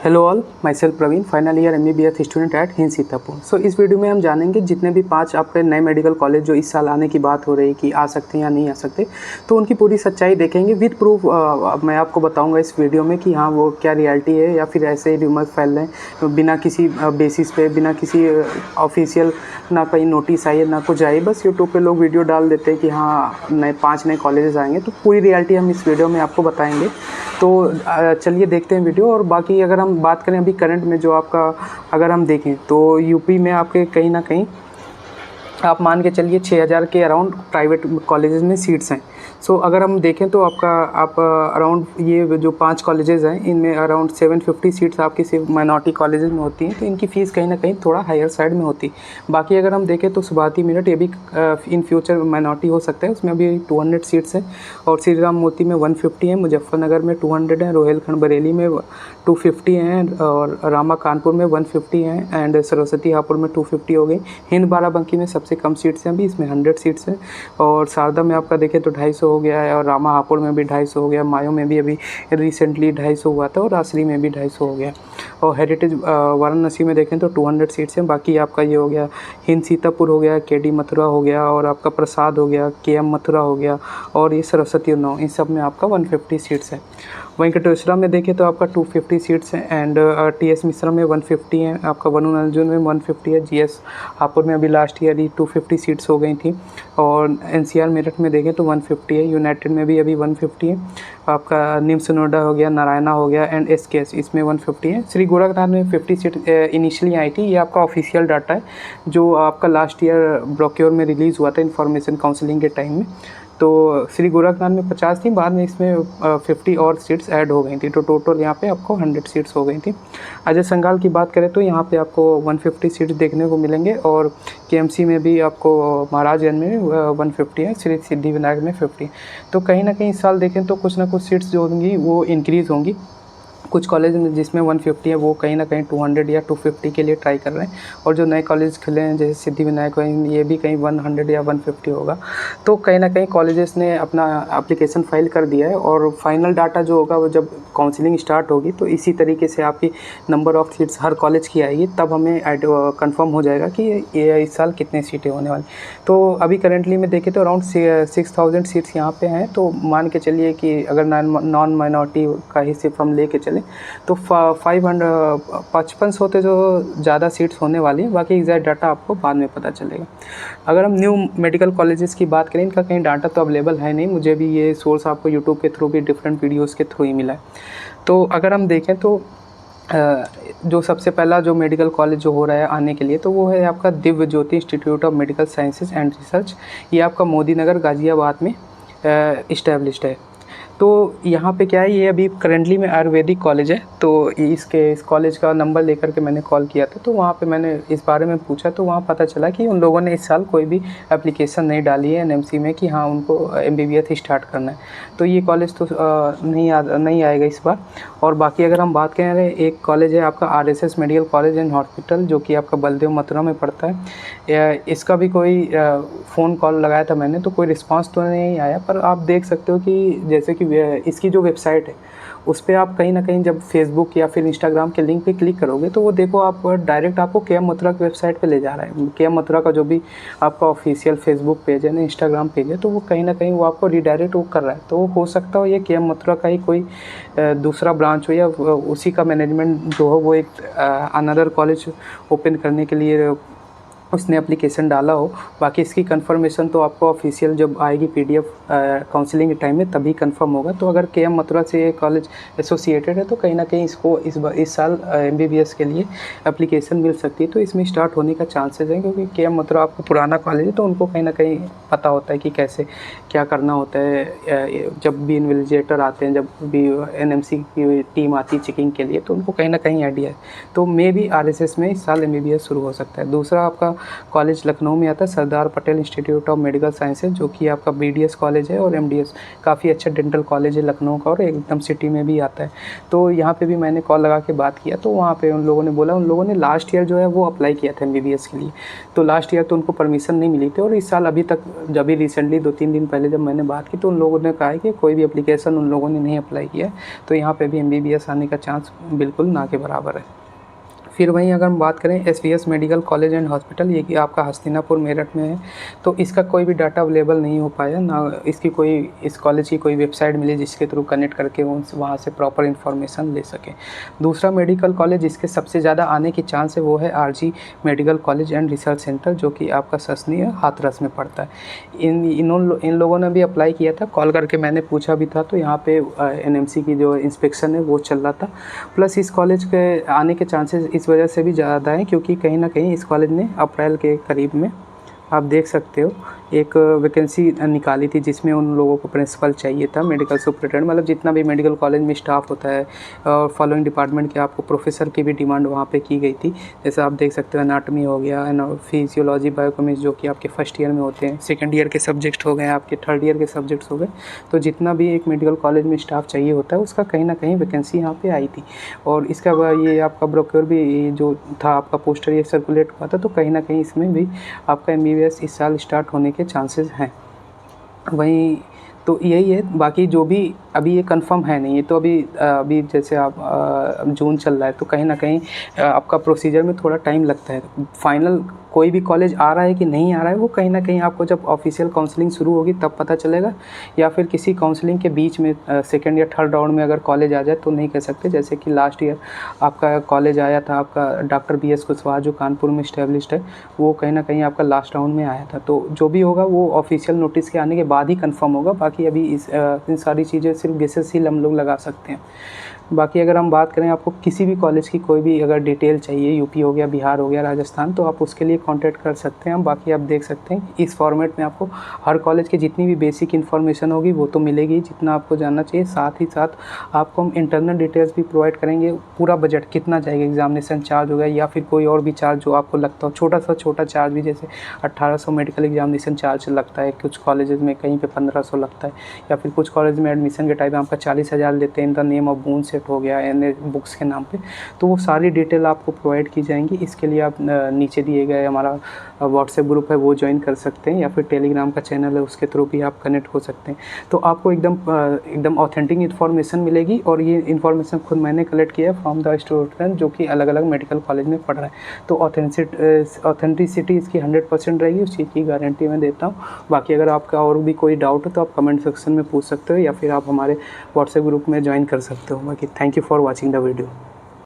Hello all, myself Praveen, final year MBBS student at Hind Sitapur. So इस video में हम जानेंगे जितने भी 5 आपके नए मेडिकल कॉलेज जो इस साल आने की बात हो रही है कि आ सकते हैं या नहीं आ सकते, तो उनकी पूरी सच्चाई देखेंगे विद प्रूफ। मैं आपको बताऊंगा इस वीडियो में कि हाँ वो क्या रियलिटी है या फिर ऐसे ही र्यूमर्स फैल रहे हैं बिना किसी बेसिस पे, बिना किसी ऑफिशियल, ना कहीं नोटिस आई है ना कुछ आई, बस यूट्यूब पे लोग वीडियो डाल देते हैं कि हाँ नए 5 नए कॉलेजेस आएंगे। तो पूरी रियलिटी हम इस वीडियो में आपको बताएंगे। तो चलिए देखते हैं वीडियो। और बाकी अगर हम बात करें अभी करंट में जो आपका, अगर हम देखें तो यूपी में आपके कहीं ना कहीं आप मान के चलिए 6000 के अराउंड प्राइवेट कॉलेजेस में सीट्स हैं। सो अगर हम देखें तो आप अराउंड ये जो 5 कॉलेजेस हैं इनमें अराउंड 750 सीट्स आपकी सिर्फ माइनॉरिटी कॉलेजेस में होती हैं, तो इनकी फ़ीस कहीं ना कहीं थोड़ा हायर साइड में होती है। बाकी अगर हम देखें तो सुभाती मेरठ ये भी इन फ्यूचर माइनॉरिटी हो सकता है, उसमें अभी 200 सीट्स हैं। और श्री राम मोती में 150 हैं, मुजफ्फरनगर में 200 हैं, रोहेलखंड बरेली में 250 हैं, और रामा कानपुर में 150 हैं, एंड सरस्वती हापुड़ में 250 हो गई। हिंद बाराबंकी में सबसे कम सीट्स हैं अभी, इसमें 100 सीट्स हैं। और शारदा में आपका देखें तो 250 हो गया है, और रामा हापुड़ में भी 250 हो गया, मायो में भी अभी रिसेंटली 250 हुआ था, और आसरी में भी 250 हो गया। और हेरिटेज वाराणसी में देखें तो 200 सीट्स हैं। बाकी आपका ये हो गया हिंद सीतापुर हो गया, केडी मथुरा हो गया, और आपका प्रसाद हो गया, KM मथुरा हो गया, और ये सरस्वती उन्नाव, इन सब में आपका 150 सीट्स है। वेंकटेश्वरा में देखें तो आपका 250 सीट्स हैं, एंड TS मिश्रा में 150 हैं, आपका वरुण अर्जुन में 150 है, GS हापुड़ में अभी लास्ट ईयर ही 250 सीट्स हो गई थी। और NCR मेरठ में देखें तो 150 है, यूनाइटेड में भी अभी 150 है, आपका निम्स नोएडा हो गया, नारायणा हो गया, एंड SKS इसमें 150 है। श्री गोरखनाथ में 50 सीट इनिशियली आई थी। ये आपका ऑफिशियल डाटा है जो आपका लास्ट ईयर ब्रोक्योर में रिलीज़ हुआ था इन्फॉर्मेशन काउंसिलिंग के टाइम में। तो श्री गोरखनाथ में 50 थी, बाद में इसमें 50 और सीट्स ऐड हो गई थी, तो टोटल यहाँ पे आपको 100 सीट्स हो गई थी। अजय संगाल की बात करें तो यहाँ पे आपको 150 सीट्स देखने को मिलेंगे, और KMC में भी आपको महाराजगंज में 150 है, श्री सिद्धिविनायक में 50। तो कहीं ना कहीं इस साल देखें तो कुछ ना कुछ सीट्स जो होंगी वो इंक्रीज़ होंगी। कुछ कॉलेज में जिसमें 150 है वो कहीं ना कहीं 200 या 250 के लिए ट्राई कर रहे हैं, और जो नए कॉलेज खुले हैं जैसे सिद्धिविनायक ये भी कहीं 100 या 150 होगा। तो कहीं ना कहीं कॉलेजेस ने अपना एप्लीकेशन फाइल कर दिया है, और फाइनल डाटा जो होगा वो जब काउंसलिंग स्टार्ट होगी तो इसी तरीके से आपकी number of seats her college की आएगी, तब हमें कंफर्म हो जाएगा कि ये इस साल कितने सीटें होने वाली। तो अभी करेंटली में देखें तो अराउंड 6000 सीट्स यहाँ पे हैं। तो मान के चलिए कि अगर नॉन माइनॉरिटी का ही सिर्फ हम ले के चले तो 555 होते जो ज़्यादा सीट्स होने वाली है। बाकी एग्जैक्ट डाटा आपको बाद में पता चलेगा। अगर हम न्यू मेडिकल कॉलेजेस की बात करें, इनका कहीं डाटा तो अवेलेबल है नहीं, मुझे भी ये सोर्स आपको यूट्यूब के थ्रू भी डिफरेंट वीडियोस के थ्रू ही मिला है। तो अगर हम देखें तो जो सबसे पहला जो मेडिकल कॉलेज जो हो रहा है आने के लिए, तो वो है आपका Divya Jyoti institute of medical sciences and research. ये आपका मोदी नगर गाज़ियाबाद में इस्टेब्लिश्ड है। तो यहाँ पे क्या है, ये अभी करेंटली में आयुर्वेदिक कॉलेज है। तो इस कॉलेज का नंबर लेकर के मैंने कॉल किया था, तो वहाँ पे मैंने इस बारे में पूछा, तो वहाँ पता चला कि उन लोगों ने इस साल कोई भी एप्लीकेशन नहीं डाली है NMC में कि हाँ उनको MBBS स्टार्ट करना है। तो ये कॉलेज तो नहीं आएगा इस बार। और बाकी अगर हम बात करें, एक कॉलेज है आपका RSS medical college and hospital, जो कि आपका बलदेव मथुरा में पड़ता है। इसका भी कोई फ़ोन कॉल लगाया था मैंने, तो कोई रिस्पांस तो नहीं आया। पर आप देख सकते हो कि जैसे कि इसकी जो वेबसाइट है उस पर आप कहीं ना कहीं जब फेसबुक या फिर इंस्टाग्राम के लिंक पे क्लिक करोगे तो वो देखो आप डायरेक्ट आपको KM मथुरा की वेबसाइट पे ले जा रहा है। KM मथुरा का जो भी आपका ऑफिशियल फेसबुक पेज है ना, इंस्टाग्राम पेज है, तो वो कहीं ना कहीं वो आपको रिडायरेक्ट वो कर रहा है। तो हो सकता हो ये KM मथुरा का ही कोई दूसरा ब्रांच हो, या उसी का मैनेजमेंट जो हो वो एक अनदर कॉलेज ओपन करने के लिए उसने एप्लीकेशन डाला हो। बाकी इसकी कंफर्मेशन तो आपको ऑफिशियल जब आएगी PDF काउंसलिंग के टाइम में तभी कंफर्म होगा। तो अगर KM मथुरा से ये कॉलेज एसोसिएटेड है तो कहीं ना कहीं इसको इस साल MBBS के लिए एप्लीकेशन मिल सकती है। तो इसमें स्टार्ट होने का चांसेस है, क्योंकि KM मथुरा आपका पुराना कॉलेज है, तो उनको कहीं ना कहीं पता होता है कि कैसे क्या करना होता है। जब भी इन्विजिलेटर आते हैं, जब भी NMC की टीम आती है चेकिंग के लिए, तो उनको कहीं ना कहीं आइडिया है। तो मे भी RSS में इस साल MBBS शुरू हो सकता है। दूसरा आपका कॉलेज लखनऊ में आता है, Sardar Patel institute of medical sciences, जो कि आपका BDS कॉलेज है और MDS काफ़ी अच्छा डेंटल कॉलेज है लखनऊ का और एकदम सिटी में भी आता है। तो यहाँ पे भी मैंने कॉल लगा के बात किया, तो वहाँ पे उन लोगों ने बोला उन लोगों ने लास्ट ईयर जो है वो अप्लाई किया था MBBS के लिए, तो लास्ट ईयर तो उनको परमिशन नहीं मिली थी और इस साल अभी तक जब भी रिसेंटली 2-3 दिन पहले जब मैंने बात की तो उन लोगों ने कहा है कि कोई भी एप्लीकेशन उन लोगों ने नहीं अप्लाई किया है, तो यहाँ पे भी MBBS आने का चांस बिल्कुल ना के बराबर है। फिर वहीं अगर हम बात करें SVS medical college and hospital, ये कि आपका हस्तिनापुर मेरठ में है, तो इसका कोई भी डाटा अवेलेबल नहीं हो पाया ना, इसकी कोई इस कॉलेज की कोई वेबसाइट मिली जिसके थ्रू कनेक्ट करके वहाँ से प्रॉपर इन्फॉर्मेशन ले सकें। दूसरा मेडिकल कॉलेज जिसके सबसे ज़्यादा आने की चांस है वो है RG medical college and research centre, जो कि आपका ससनी हाथरस में पड़ता है। इन लोगों ने भी अप्लाई किया था, कॉल करके मैंने पूछा भी था, तो यहाँ पे NMC की जो इंस्पेक्शन है वो चल रहा था। प्लस इस कॉलेज के आने के चांसेस इस वजह से भी ज़्यादा है क्योंकि कहीं ना कहीं इस कॉलेज ने अप्रैल के करीब में आप देख सकते हो एक वैकेंसी निकाली थी जिसमें उन लोगों को प्रिंसिपल चाहिए था, मेडिकल सुपरिटेंडेंट, मतलब जितना भी मेडिकल कॉलेज में स्टाफ होता है और फॉलोइंग डिपार्टमेंट के आपको प्रोफेसर की भी डिमांड वहाँ पे की गई थी। जैसे आप देख सकते हो एनाटॉमी हो गया, फिजियोलॉजी, बायोकेमिस्ट्री जो कि आपके फर्स्ट ईयर में होते हैं, सेकेंड ईयर के सब्जेक्ट हो गए, आपके थर्ड ईयर के सब्जेक्ट्स हो गए, तो जितना भी एक मेडिकल कॉलेज में स्टाफ चाहिए होता है उसका कहीं ना कहीं वैकेंसी यहाँ पर आई थी। और इसका ये आपका ब्रोक्योर भी जो था आपका पोस्टर ये सर्कुलेट हुआ था, तो कहीं ना कहीं इसमें भी आपका MBBS इस साल स्टार्ट होने के चांसेस हैं। वहीं तो यही है, बाकी जो भी अभी ये कंफर्म है नहीं, ये तो अभी जैसे आप जून चल रहा है तो कहीं ना कहीं आपका प्रोसीजर में थोड़ा टाइम लगता है। फाइनल कोई भी कॉलेज आ रहा है कि नहीं आ रहा है वो कहीं ना कहीं आपको जब ऑफिशियल काउंसलिंग शुरू होगी तब पता चलेगा, या फिर किसी काउंसलिंग के बीच में सेकंड या थर्ड राउंड में अगर कॉलेज आ जाए तो नहीं कह सकते। जैसे कि लास्ट ईयर आपका कॉलेज आया था आपका डॉक्टर BS कुशवाहा जो कानपुर में इस्टेब्लिश्ड है, वो कहीं ना कहीं आपका लास्ट राउंड में आया था। तो जो भी होगा वो ऑफिशियल नोटिस के आने के बाद ही कंफर्म होगा, बाकी अभी इन सारी चीज़ें सिर्फ गेसेस ही हम लोग लगा सकते हैं। बाकी अगर हम बात करें आपको किसी भी कॉलेज की कोई भी अगर डिटेल चाहिए, यूपी हो गया, बिहार हो गया, राजस्थान, तो आप उसके लिए कांटेक्ट कर सकते हैं। बाकी आप देख सकते हैं इस फॉर्मेट में आपको हर कॉलेज की जितनी भी बेसिक इन्फॉर्मेशन होगी वो तो मिलेगी जितना आपको जानना चाहिए, साथ ही साथ आपको हम इंटरनल डिटेल्स भी प्रोवाइड करेंगे। पूरा बजट कितना जाएगा, एग्जामिनेशन चार्ज हो गया या फिर कोई और भी चार्ज जो आपको लगता हो, छोटा चार्ज भी, जैसे 1800 मेडिकल एग्जामिनेशन चार्ज लगता है कुछ कॉलेजेस में, कहीं पे 1500 लगता है, या फिर कुछ कॉलेज में एडमिशन के टाइम आपका 40,000 लेते हैं in the name of boon set हो गया बुक्स के नाम पे। तो वो सारी डिटेल आपको प्रोवाइड की जाएंगी। इसके लिए आप नीचे दिए गए हमारा व्हाट्सएप ग्रुप है वो ज्वाइन कर सकते हैं, या फिर टेलीग्राम का चैनल है उसके थ्रू भी आप कनेक्ट हो सकते हैं। तो आपको एकदम ऑथेंटिक इन्फॉर्मेशन मिलेगी, और ये इन्फॉर्मेशन खुद मैंने कलेक्ट किया है फ्रॉम द स्टूडेंट जो कि अलग अलग मेडिकल कॉलेज में पढ़ रहे हैं। तो ऑथेंटिसिटी इसकी 100% रहेगी, उस चीज़ की गारंटी मैं देता हूँ। बाकी अगर आपका और भी कोई डाउट है तो आप कमेंट सेक्शन में पूछ सकते हो, या फिर आप हमारे व्हाट्सएप ग्रुप में ज्वाइन कर सकते हो। बाकी thank you for watching the video.